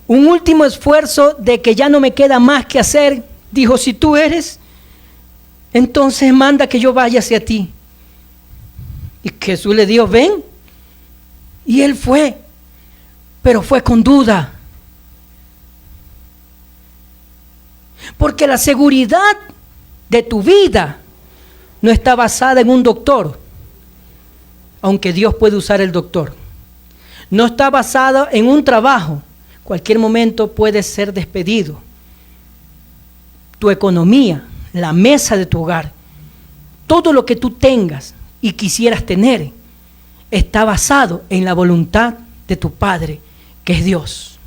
un último esfuerzo de que ya no me queda más que hacer, dijo, si tú eres, entonces manda que yo vaya hacia ti. Y Jesús le dijo, ven. Y él fue, pero fue con duda. Porque la seguridad de tu vida no está basada en un doctor, aunque Dios puede usar el doctor. No está basada en un trabajo. Cualquier momento puedes ser despedido. Tu economía, la mesa de tu hogar, todo lo que tú tengas y quisieras tener, está basado en la voluntad de tu Padre, que es Dios.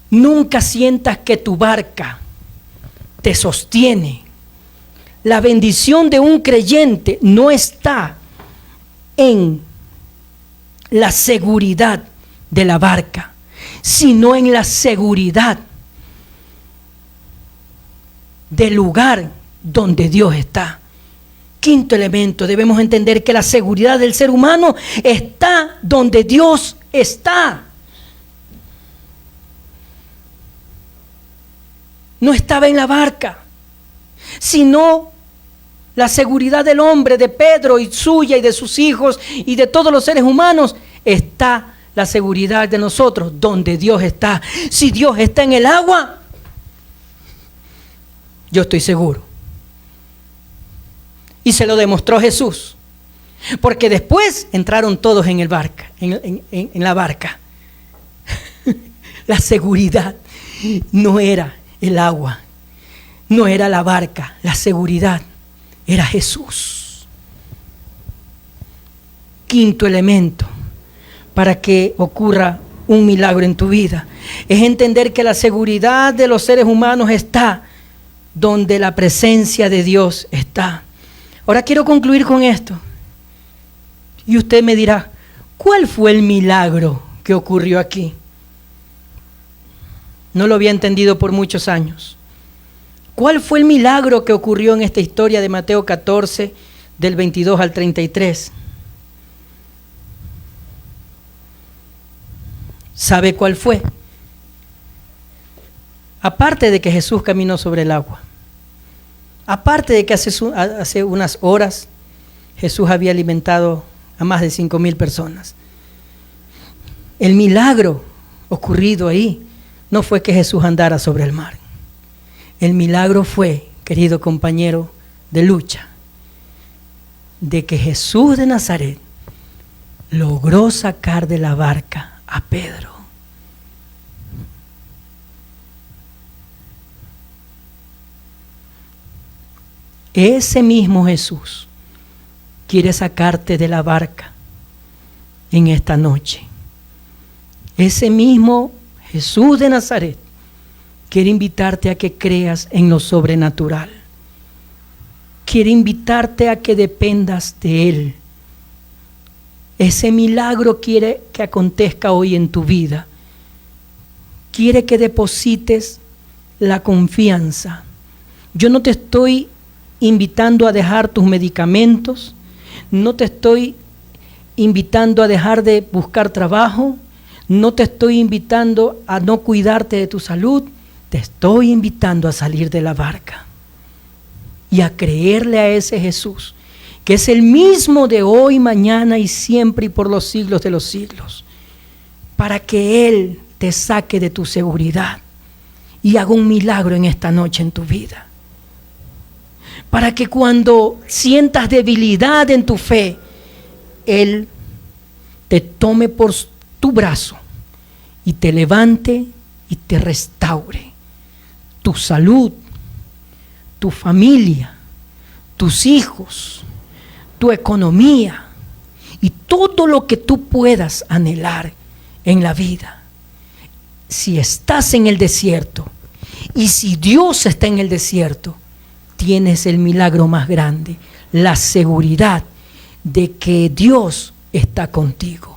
Nunca sientas que tu barca te sostiene. La bendición de un creyente no está en la seguridad de la barca, sino en la seguridad del lugar donde Dios está. Quinto elemento, debemos entender que la seguridad del ser humano está donde Dios está. No estaba en la barca, sino la seguridad del hombre, de Pedro y suya y de sus hijos y de todos los seres humanos. Está la seguridad de nosotros donde Dios está. Si Dios está en el agua, yo estoy seguro. Y se lo demostró Jesús, porque después entraron todos en la barca. La seguridad no era el agua, no era la barca, la seguridad era Jesús. Quinto elemento para que ocurra un milagro en tu vida es entender que la seguridad de los seres humanos está donde la presencia de Dios está. Ahora quiero concluir con esto. Y usted me dirá, ¿cuál fue el milagro que ocurrió aquí? No lo había entendido por muchos años. ¿Cuál fue el milagro que ocurrió en esta historia de Mateo 14, del 22 al 33? ¿Sabe cuál fue? Aparte de que Jesús caminó sobre el agua, aparte de que hace unas horas Jesús había alimentado a más de 5,000 personas. El milagro ocurrido ahí no fue que Jesús andara sobre el mar. El milagro fue, querido compañero de lucha, de que Jesús de Nazaret logró sacar de la barca a Pedro. ese mismo Jesús quiere sacarte de la barca en esta noche. Ese mismo Jesús de Nazaret quiere invitarte a que creas en lo sobrenatural. Quiere invitarte a que dependas de Él. Ese milagro quiere que acontezca hoy en tu vida. Quiere que deposites la confianza. Yo no te estoy invitando a dejar tus medicamentos, no te estoy invitando a dejar de buscar trabajo, no te estoy invitando a no cuidarte de tu salud, te estoy invitando a salir de la barca y a creerle a ese Jesús, que es el mismo de hoy, mañana y siempre y por los siglos de los siglos, para que Él te saque de tu seguridad y haga un milagro en esta noche en tu vida. Para que cuando sientas debilidad en tu fe, Él te tome por tu brazo y te levante y te restaure tu salud, tu familia, tus hijos, tu economía y todo lo que tú puedas anhelar en la vida. Si estás en el desierto y si Dios está en el desierto, tienes el milagro más grande, la seguridad de que Dios está contigo,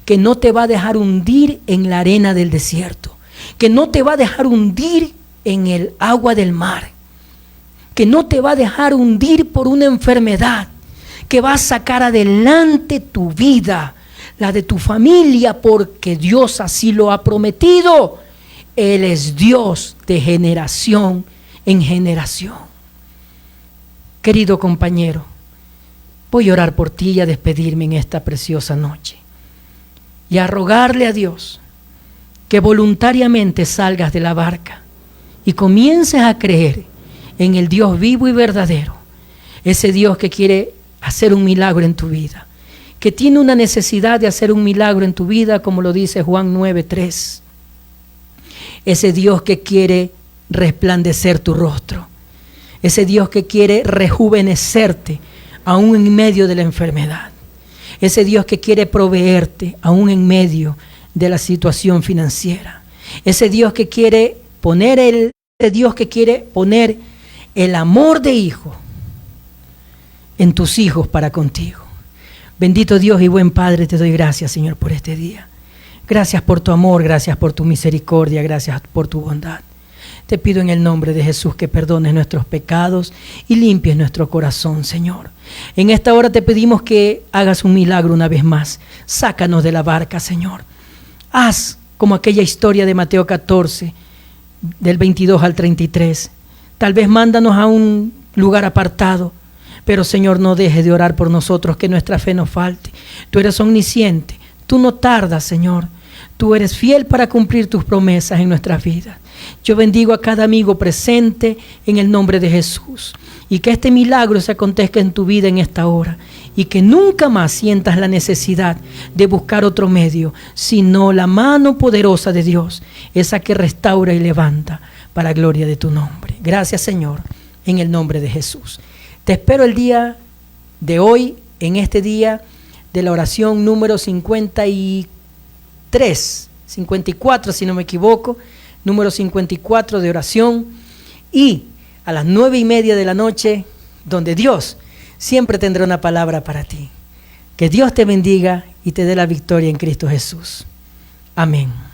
que no te va a dejar hundir en la arena del desierto, que no te va a dejar hundir en el agua del mar, que no te va a dejar hundir por una enfermedad, que va a sacar adelante tu vida, la de tu familia, porque Dios así lo ha prometido. Él es Dios de generación en generación. Querido compañero, voy a orar por ti y a despedirme en esta preciosa noche y a rogarle a Dios que voluntariamente salgas de la barca y comiences a creer en el Dios vivo y verdadero, ese Dios que quiere hacer un milagro en tu vida, que tiene una necesidad de hacer un milagro en tu vida, como lo dice Juan 9:3, ese Dios que quiere resplandecer tu rostro, ese Dios que quiere rejuvenecerte aún en medio de la enfermedad, ese Dios que quiere proveerte aún en medio de la situación financiera, ese Dios que quiere poner el amor de hijo en tus hijos para contigo. Bendito Dios y buen Padre, te doy gracias, Señor, por este día. Gracias por tu amor, gracias por tu misericordia, gracias por tu bondad. Te pido en el nombre de Jesús que perdones nuestros pecados y limpies nuestro corazón, Señor. En esta hora te pedimos que hagas un milagro una vez más. Sácanos de la barca, Señor. Haz como aquella historia de Mateo 14, del 22 al 33. Tal vez mándanos a un lugar apartado, pero Señor, no dejes de orar por nosotros, que nuestra fe no falte. Tú eres omnisciente, tú no tardas, Señor. Tú eres fiel para cumplir tus promesas en nuestras vidas. Yo bendigo a cada amigo presente en el nombre de Jesús. Y que este milagro se acontezca en tu vida en esta hora. Y que nunca más sientas la necesidad de buscar otro medio, sino la mano poderosa de Dios, esa que restaura y levanta para gloria de tu nombre. Gracias, Señor, en el nombre de Jesús. Te espero el día de hoy, en este día de la oración número 54, si no me equivoco, número 54 de oración, y a las 9:30 de la noche, donde Dios siempre tendrá una palabra para ti. Que Dios te bendiga y te dé la victoria en Cristo Jesús. Amén.